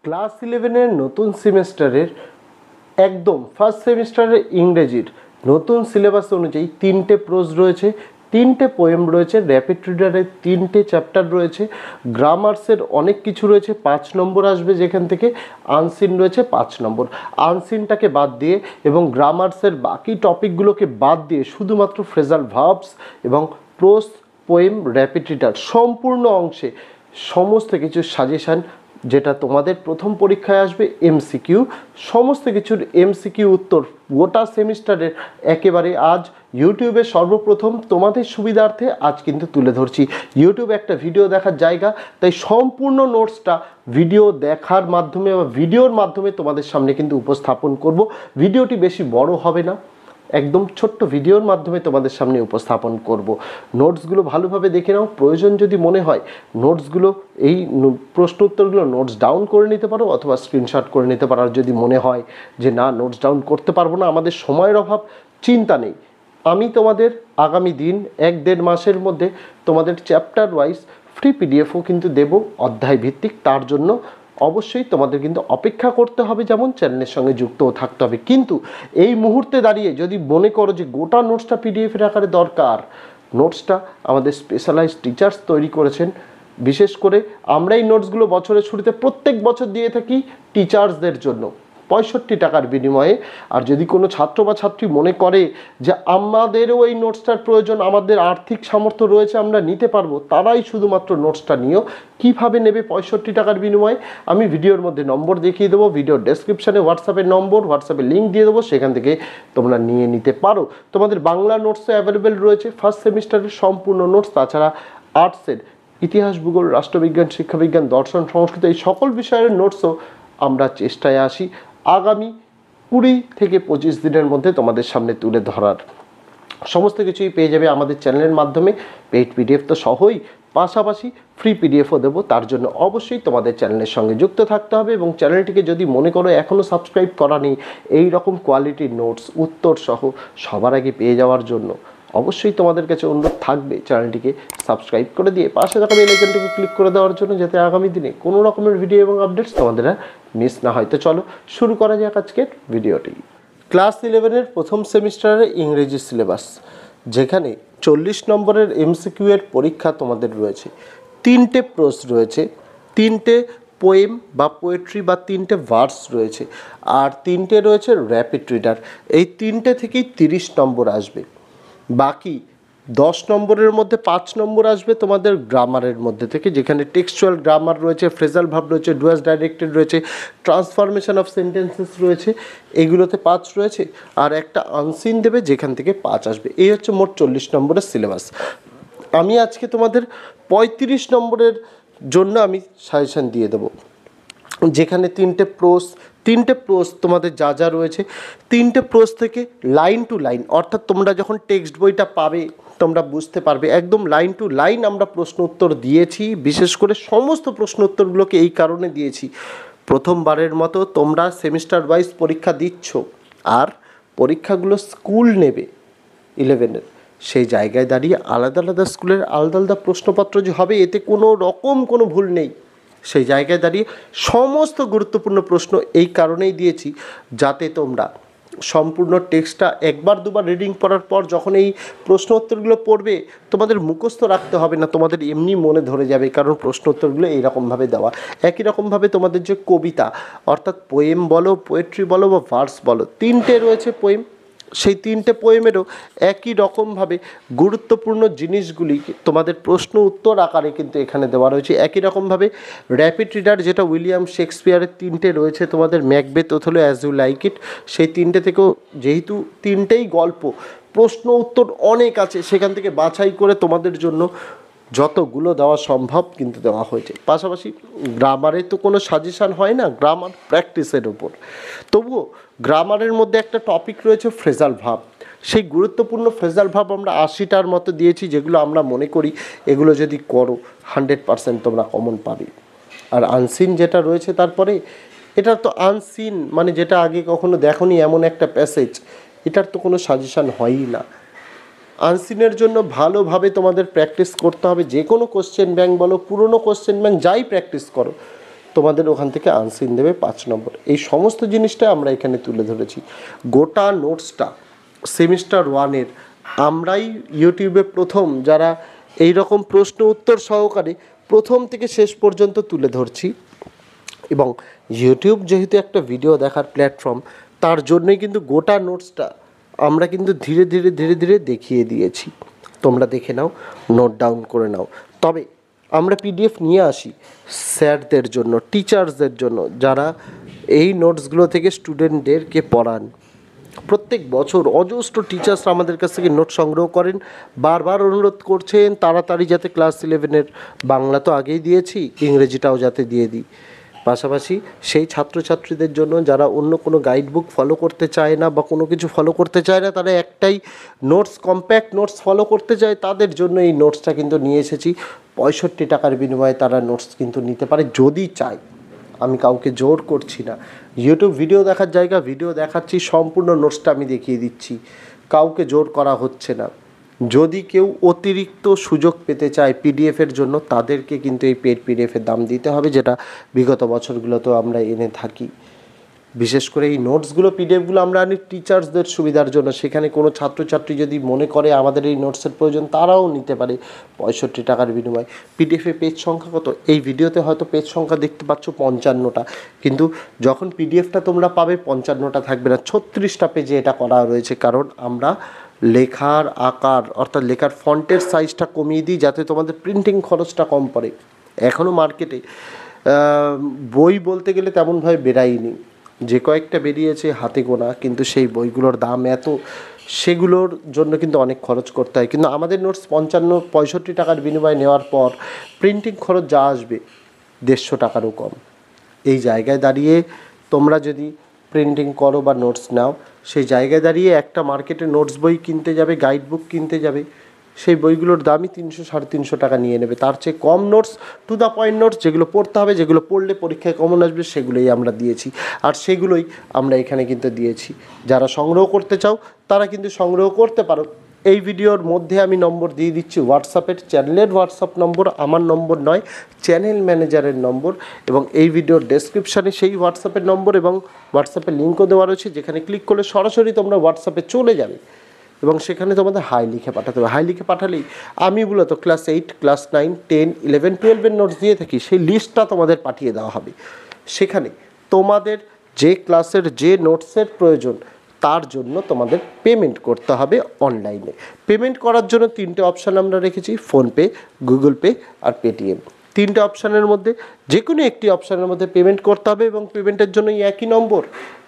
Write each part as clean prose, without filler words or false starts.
Class 11-এর নতুন সেমিস্টারের একদম ফার্স্ট সেমিস্টারের ইংরেজির নতুন সিলেবাস অনুযায়ী 3টে প্রোজ রয়েছে, 3টে পোয়েম রয়েছে, র্যাপিড রিডারের 3টে চ্যাপ্টার রয়েছে, গ্রামার্সের অনেক কিছু রয়েছে, 5 নম্বর আসবে যেখান থেকে, আনসিন রয়েছে 5 নম্বর। আনসিনটাকে বাদ দিয়ে এবং গ্রামার্সের বাকি টপিকগুলোকে বাদ দিয়ে শুধুমাত্র ফ্রেজাল ভার্বস এবং প্রোজ, পোয়েম, র্যাপিড রিডার সম্পূর্ণ অংশে সমস্ত কিছু সাজেশান, যেটা তোমাদের প্রথম পরীক্ষায় আসবে এমসিকিউ, সমস্ত কিছুর এমসিকিউ উত্তর গোটা সেমিস্টারের একেবারে আজ ইউটিউবে সর্বপ্রথম তোমাদের সুবিধার্থে আজ কিন্তু তুলে ধরছি। ইউটিউব একটা ভিডিও দেখার জায়গা, তাই সম্পূর্ণ নোটসটা ভিডিও দেখার মাধ্যমে বা ভিডিওর মাধ্যমে তোমাদের সামনে কিন্তু উপস্থাপন করব। ভিডিওটি বেশি বড় হবে না, একদম ছোট্ট ভিডিওর মাধ্যমে তোমাদের সামনে উপস্থাপন করব। নোটসগুলো ভালোভাবে দেখে নাও, প্রয়োজন যদি মনে হয় নোটসগুলো এই প্রশ্ন উত্তরগুলো নোটস ডাউন করে নিতে পারো অথবা স্ক্রিনশট করে নিতে পারো। আর যদি মনে হয় যে না নোটস ডাউন করতে পারবো না, আমাদের সময়ের অভাব, চিন্তা নেই, আমি তোমাদের আগামী দিন 1-1.5 মাসের মধ্যে তোমাদের চ্যাপ্টার ওয়াইজ ফ্রি পিডিএফও কিন্তু দেব অধ্যায় ভিত্তিক। তার জন্য অবশ্যই তোমাদের কিন্তু অপেক্ষা করতে হবে, যেমন চ্যানেলের সঙ্গে যুক্তও থাকতে হবে। কিন্তু এই মুহূর্তে দাঁড়িয়ে যদি মনে করো যে গোটা নোটসটা পিডিএফের আকারে দরকার, নোটসটা আমাদের স্পেশালাইজড টিচার্স তৈরি করেছেন। বিশেষ করে আমরা এই নোটসগুলো বছরের শুরুতে প্রত্যেক বছর দিয়ে থাকি টিচার্সদের জন্য 65 টাকার বিনিময়ে। আর যদি কোনো ছাত্র বা ছাত্রী মনে করে যে আমাদেরও এই নোটসটার প্রয়োজন, আমাদের আর্থিক সামর্থ্য রয়েছে, আমরা নিতে পারবো, তারাই শুধুমাত্র নোটসটা নিও। কীভাবে নেবে 65 টাকার বিনিময়ে আমি ভিডিওর মধ্যে নম্বর দেখিয়ে দেবো, ভিডিওর ডেসক্রিপশানে হোয়াটসঅ্যাপের নম্বর, হোয়াটসঅ্যাপে লিঙ্ক দিয়ে দেবো, সেখান থেকে তোমরা নিয়ে নিতে পারো। তোমাদের বাংলা নোটসও অ্যাভেলেবেল রয়েছে, ফার্স্ট সেমিস্টারের সম্পূর্ণ নোটস, তাছাড়া আর্টসের ইতিহাস, ভূগোল, রাষ্ট্রবিজ্ঞান, শিক্ষাবিজ্ঞান, দর্শন, সংস্কৃত এই সকল বিষয়ের নোটসও আমরা চেষ্টায় আসি আগামী 20 থেকে 25 দিনের মধ্যে তোমাদের সামনে তুলে ধরার। সমস্ত কিছুই পেয়ে যাবে আমাদের চ্যানেলের মাধ্যমে, পেইড পিডিএফ তো সহই, পাশাপাশি ফ্রি পিডিএফও দেবো। তার জন্য অবশ্যই তোমাদের চ্যানেলের সঙ্গে যুক্ত থাকতে হবে এবং চ্যানেলটিকে যদি মনে করো এখনও সাবস্ক্রাইব করা নেই, এই রকম কোয়ালিটির নোটস উত্তর সহ সবার আগে পেয়ে যাওয়ার জন্য অবশ্যই তোমাদের কাছে অনুরোধ থাকবে চ্যানেলটিকে সাবস্ক্রাইব করে দিয়ে পাশে থাকা বেল আইকনটিকে ক্লিক করে দেওয়ার জন্য, যাতে আগামী দিনে কোনো রকমের ভিডিও এবং আপডেটস তোমাদের মিস না হয়। তো চলো শুরু করা যাক আজকের ভিডিওটি। ক্লাস 11-এর প্রথম সেমিস্টারের ইংরেজি সিলেবাস, যেখানে 40 নম্বরের এমসিকিউ এর পরীক্ষা তোমাদের রয়েছে। 3টে প্রোজ রয়েছে, 3টে পোয়েম বা পোয়েট্রি বা 3টে ভার্স রয়েছে, আর 3টে রয়েছে র্যাপিড রিডার। এই 3টে থেকেই 30 নম্বর আসবে। বাকি 10 নম্বরের মধ্যে 5 নম্বর আসবে তোমাদের গ্রামারের মধ্যে থেকে, যেখানে টেক্সচুয়াল গ্রামার রয়েছে, ফ্রেজাল ভার্ব রয়েছে, ডুয়াস ডাইরেক্টেড রয়েছে, ট্রান্সফরমেশন অফ সেন্টেন্সেস রয়েছে, এগুলোতে 5 রয়েছে, আর একটা আনসিন দেবে যেখান থেকে 5 আসবে। এই হচ্ছে মোট 40 নম্বরের সিলেবাস। আমি আজকে তোমাদের 35 নম্বরের জন্য আমি সাজেশান দিয়ে দেবো, যেখানে 3টে প্রোজ তোমাদের যা যা রয়েছে, 3টে প্রোজ থেকে লাইন টু লাইন, অর্থাৎ তোমরা যখন টেক্সট বইটা পাবে তোমরা বুঝতে পারবে একদম লাইন টু লাইন আমরা প্রশ্ন উত্তর দিয়েছি। বিশেষ করে সমস্ত প্রশ্ন উত্তরগুলোকে এই কারণে দিয়েছি, প্রথমবারের মতো তোমরা সেমিস্টার ওয়াইজ পরীক্ষা দিচ্ছ, আর পরীক্ষাগুলো স্কুল নেবে 11-এর, সেই জায়গায় দাঁড়িয়ে আলাদা আলাদা স্কুলের আলাদা আলাদা প্রশ্নপত্র যে হবে এতে কোনো রকম কোনো ভুল নেই। সেই জায়গায় দাঁড়িয়ে সমস্ত গুরুত্বপূর্ণ প্রশ্ন এই কারণেই দিয়েছি, যাতে তোমরা সম্পূর্ণ টেক্সটটা একবার দুবার রিডিং পড়ার পর যখন এই প্রশ্ন উত্তরগুলো পড়বে তোমাদের মুখস্থ রাখতে হবে না, তোমাদের এমনি মনে ধরে যাবে, কারণ প্রশ্ন উত্তরগুলো এইরকমভাবে দেওয়া। একই রকমভাবে তোমাদের যে কবিতা, অর্থাৎ পোয়েম বলো, পোয়েট্রি বলো বা ভার্স বলো, 3টে রয়েছে পোয়েম, সেই 3টে পোয়েমেরও একই রকমভাবে গুরুত্বপূর্ণ জিনিসগুলি তোমাদের প্রশ্ন উত্তর আকারে কিন্তু এখানে দেওয়া রয়েছে। একই রকমভাবে র্যাপিড রিডার, যেটা উইলিয়াম শেক্সপিয়ারের 3টে রয়েছে তোমাদের, Macbeth, Othello, As You Like It, সেই 3টে থেকেও যেহেতু 3টেই গল্প, প্রশ্ন উত্তর অনেক আছে, সেখান থেকে বাছাই করে তোমাদের জন্য যতগুলো দেওয়া সম্ভব কিন্তু দেওয়া হয়েছে। পাশাপাশি গ্রামারে তো কোনো সাজেশান হয় না, গ্রামার প্র্যাকটিসের উপর, তবুও গ্রামারের মধ্যে একটা টপিক রয়েছে ফ্রেজাল ভার্ব। সেই গুরুত্বপূর্ণ ফ্রেজাল ভার্ব আমরা 80টার মতো দিয়েছি, যেগুলো আমরা মনে করি এগুলো যদি করো 100% তোমরা কমন পাবে। আর আনসিন যেটা রয়েছে তারপরে, এটা তো আনসিন মানে যেটা আগে কখনো দেখোনি এমন একটা প্যাসেজ, এটার তো কোনো সাজেশান হয়ই না। আনসিনের জন্য ভালোভাবে তোমাদের প্র্যাকটিস করতে হবে। যে কোনো কোশ্চেন ব্যাংক বলো, পুরনো কোশ্চেন ব্যাংক যাই প্র্যাকটিস করো, তোমাদের ওখান থেকে আনসিন দেবে 5 নম্বর। এই সমস্ত জিনিসটা আমরা এখানে তুলে ধরেছি। গোটা নোটসটা সেমিস্টার 1-এর আমরাই ইউটিউবে প্রথম যারা এই রকম প্রশ্ন উত্তর সহকারে প্রথম থেকে শেষ পর্যন্ত তুলে ধরছি। এবং ইউটিউব যেহেতু একটা ভিডিও দেখার প্ল্যাটফর্ম, তার জন্যই কিন্তু গোটা নোটসটা আমরা কিন্তু ধীরে ধীরে ধীরে ধীরে দেখিয়ে দিয়েছি। তোমরা দেখে নাও, নোট ডাউন করে নাও। তবে আমরা পিডিএফ নিয়ে আসি স্যারদের জন্য, টিচার্সদের জন্য, যারা এই নোটসগুলো থেকে স্টুডেন্টদেরকে পড়ান। প্রত্যেক বছর অজস্র টিচার্সরা আমাদের কাছ থেকে নোট সংগ্রহ করেন, বারবার অনুরোধ করছেন তাড়াতাড়ি যাতে ক্লাস 11-এর বাংলা তো আগেই দিয়েছি, ইংরেজিটাও যাতে দিয়ে দিই। পাশাপাশি সেই ছাত্রছাত্রীদের জন্য যারা অন্য কোনো গাইডবুক ফলো করতে চায় না বা কোনো কিছু ফলো করতে চায় না, তারা একটাই নোটস, কম্প্যাক্ট নোটস ফলো করতে চায়, তাদের জন্য এই নোটসটা কিন্তু নিয়ে এসেছি। 65 টাকার বিনিময়ে তারা নোটস কিন্তু নিতে পারে যদি চায়। আমি কাউকে জোর করছি না। ইউটিউব ভিডিও দেখার জায়গা, ভিডিও দেখাচ্ছি, সম্পূর্ণ নোটসটা আমি দেখিয়ে দিচ্ছি, কাউকে জোর করা হচ্ছে না। যদি কেউ অতিরিক্ত সুযোগ পেতে চায় পিডিএফের জন্য, তাদেরকে কিন্তু এই পেড পিডিএফের দাম দিতে হবে, যেটা বিগত বছরগুলোতেও আমরা এনে থাকি। বিশেষ করে এই নোটসগুলো, পিডিএফগুলো আমরা আনি টিচার্সদের সুবিধার জন্য। সেখানে কোনো ছাত্রছাত্রী যদি মনে করে আমাদের এই নোটসের প্রয়োজন, তারাও নিতে পারে 65 টাকার বিনিময়ে। পিডিএফে পেজ সংখ্যা কত? এই ভিডিওতে হয়তো পেজ সংখ্যা দেখতে পাচ্ছ 55টা, কিন্তু যখন পিডিএফটা তোমরা পাবে 55টা থাকবে না, 36টা পেজে এটা করা রয়েছে। কারণ আমরা লেখার আকার অর্থাৎ লেখার ফন্টের সাইজটা কমিয়ে দিই, যাতে তোমাদের প্রিন্টিং খরচটা কম পড়ে। এখনও মার্কেটে বই বলতে গেলে তেমনভাবে বেরায়নি, যে কয়েকটা বেরিয়েছে হাতে গোনা, কিন্তু সেই বইগুলোর দাম এত, সেগুলোর জন্য কিন্তু অনেক খরচ করতে হয়। কিন্তু আমাদের নোটস 65 টাকার বিনিময়ে নেওয়ার পর প্রিন্টিং খরচ যা আসবে 150 টাকারও কম। এই জায়গায় দাঁড়িয়ে তোমরা যদি প্রিন্টিং করো বা নোটস নাও, সেই জায়গায় দাঁড়িয়ে একটা মার্কেটে নোটস বই কিনতে যাবে, গাইড বুক কিনতে যাবে, সেই বইগুলোর দামই 300-350 টাকা নিয়ে নেবে। তার চেয়ে কম notes, to the point notes, যেগুলো পড়তে হবে, যেগুলো পড়লে পরীক্ষায় কমন আসবে, সেগুলোই আমরা দিয়েছি। আর সেগুলোই আমরা এখানে কিন্তু দিয়েছি। যারা সংগ্রহ করতে চাও তারা কিন্তু সংগ্রহ করতে পারো। এই ভিডিওর মধ্যে আমি নম্বর দিয়ে দিচ্ছি হোয়াটসঅ্যাপের, চ্যানেলের হোয়াটসঅ্যাপ নম্বর, আমার নম্বর নয়, চ্যানেল ম্যানেজারের নম্বর। এবং এই ভিডিওর ডেসক্রিপশানে সেই হোয়াটসঅ্যাপের নম্বর এবং হোয়াটসঅ্যাপের লিঙ্কও দেওয়া রয়েছে, যেখানে ক্লিক করলে সরাসরি তোমরা হোয়াটসঅ্যাপে চলে যাবে এবং সেখানে তোমাদের হাই লিখে পাঠাতে হবে। হাই লিখে পাঠালেই আমি মূলত ক্লাস 8, ক্লাস 9, 10, 11, 12-এর নোটস দিয়ে থাকি, সেই লিস্টটা তোমাদের পাঠিয়ে দেওয়া হবে। সেখানে তোমাদের যে ক্লাসের যে নোটসের প্রয়োজন, তার জন্য তোমাদের পেমেন্ট করতে হবে অনলাইনে। পেমেন্ট করার জন্য 3টে অপশান আমরা রেখেছি, ফোনপে, গুগল পে আর পেটিএম। 3টে অপশানের মধ্যে যে কোনো একটি অপশানের মধ্যে পেমেন্ট করতে হবে এবং পেমেন্টের জন্য একই নম্বর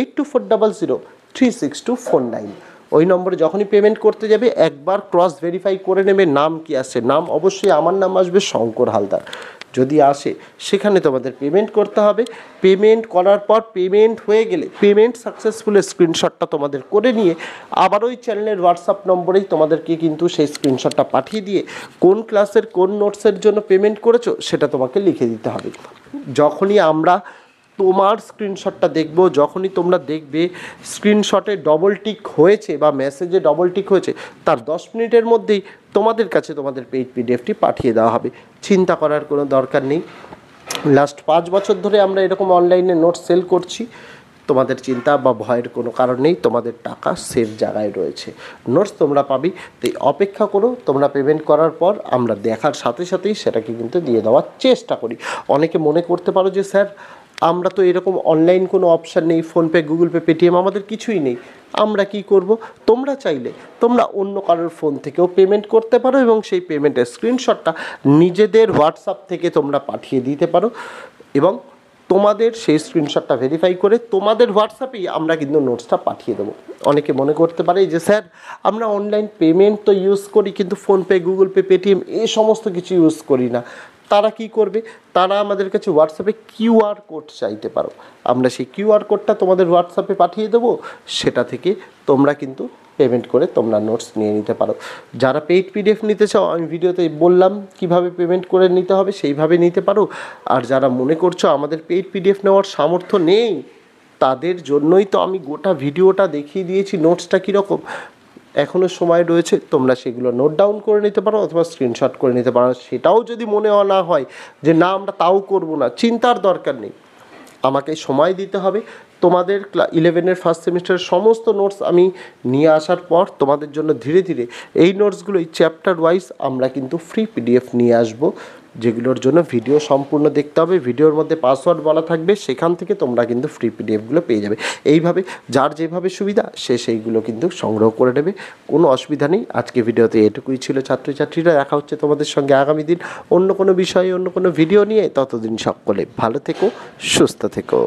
8240036249। ওই নম্বরে যখনই পেমেন্ট করতে যাবে একবার ক্রস ভেরিফাই করে নেবে নাম কি আসে। নাম অবশ্যই আমার নাম আসবে, শঙ্কর হালদার। যদি আসে সেখানে তোমাদের পেমেন্ট করতে হবে। পেমেন্ট করার পর পেমেন্ট হয়ে গেলে পেমেন্ট সাকসেসফুলের স্ক্রিনশটটা তোমাদের করে নিয়ে আবার ওই চ্যানেলের হোয়াটসঅ্যাপ নম্বরেই তোমাদেরকে কিন্তু সেই স্ক্রিনশটটা পাঠিয়ে দিয়ে কোন ক্লাসের কোন নোটসের জন্য পেমেন্ট করেছো সেটা তোমাকে লিখে দিতে হবে। যখনই আমরা তোমার স্ক্রিনশটটা দেখব, যখনই তোমরা দেখবে স্ক্রিনশটে ডবল টিক হয়েছে বা মেসেজে ডবল টিক হয়েছে, তার 10 মিনিটের মধ্যেই তোমাদের কাছে তোমাদের পেইড পিডিএফটি পাঠিয়ে দেওয়া হবে। চিন্তা করার কোনো দরকার নেই। লাস্ট 5 বছর ধরে আমরা এরকম অনলাইনে নোট সেল করছি। তোমাদের চিন্তা বা ভয়ের কোনো কারণ নেই, তোমাদের টাকা সেফ জায়গায় রয়েছে। নোটস তোমরা পাবি, তাই অপেক্ষা করো। তোমরা পেমেন্ট করার পর আমরা দেখার সাথে সাথেই সেটাকে কিন্তু দিয়ে দেওয়ার চেষ্টা করি। অনেকে মনে করতে পারো যে স্যার আমরা তো এরকম অনলাইন কোনো অপশান নেই, ফোনপে, গুগল পে, পেটিএম আমাদের কিছুই নেই, আমরা কি করব? তোমরা চাইলে তোমরা অন্য কারোর ফোন থেকেও পেমেন্ট করতে পারো এবং সেই পেমেন্টের স্ক্রিনশটটা নিজেদের হোয়াটসঅ্যাপ থেকে তোমরা পাঠিয়ে দিতে পারো এবং তোমাদের সেই স্ক্রিনশটটা ভেরিফাই করে তোমাদের হোয়াটসঅ্যাপেই আমরা কিন্তু নোটসটা পাঠিয়ে দেবো। অনেকে মনে করতে পারে যে স্যার আমরা অনলাইন পেমেন্ট তো ইউজ করি, কিন্তু ফোনপে, গুগল পে, পেটিএম এই সমস্ত কিছু ইউজ করি না। তারা কি করবে? তারা আমাদের কাছে হোয়াটসঅ্যাপে কিউআর কোড চাইতে পারো। আমরা সেই কিউআর কোডটা তোমাদের হোয়াটসঅ্যাপে পাঠিয়ে দেবো, সেটা থেকে তোমরা কিন্তু পেমেন্ট করে তোমরা নোটস নিয়ে নিতে পারো। যারা পেইড পিডিএফ নিতে চাও, আমি ভিডিওতে বললাম কিভাবে পেমেন্ট করে নিতে হবে, সেইভাবে নিতে পারো। আর যারা মনে করছো আমাদের পেইড পিডিএফ নেওয়ার সামর্থ্য নেই, তাদের জন্যই তো আমি গোটা ভিডিওটা দেখিয়ে দিয়েছি নোটসটা কীরকম। এখনও সময় রয়েছে, তোমরা সেগুলো নোট ডাউন করে নিতে পারো অথবা স্ক্রিনশট করে নিতে পারো। সেটাও যদি মনে না হয় যে না আমরা তাও করব না, চিন্তার দরকার নেই, আমাকে সময় দিতে হবে। তোমাদের 11-এর ফার্স্ট সেমিস্টারের সমস্ত নোটস আমি নিয়ে আসার পর তোমাদের জন্য ধীরে ধীরে এই নোটসগুলো এই চ্যাপ্টার ওয়াইজ আমরা কিন্তু ফ্রি পিডিএফ নিয়ে আসবো, যেগুলোর জন্য ভিডিও সম্পূর্ণ দেখতে হবে। ভিডিওর মধ্যে পাসওয়ার্ড বলা থাকবে, সেখান থেকে তোমরা কিন্তু ফ্রি পিডিএফগুলো পেয়ে যাবে। এইভাবে যার যেভাবে সুবিধা সে সেইগুলো কিন্তু সংগ্রহ করে নেবে, কোনো অসুবিধা নেই। আজকে ভিডিওতে এটুকুই ছিল ছাত্রছাত্রীরা। দেখা হচ্ছে তোমাদের সঙ্গে আগামী দিন অন্য কোনো বিষয়ে অন্য কোনো ভিডিও নিয়ে। ততদিন সকলে ভালো থেকো, সুস্থ থেকো।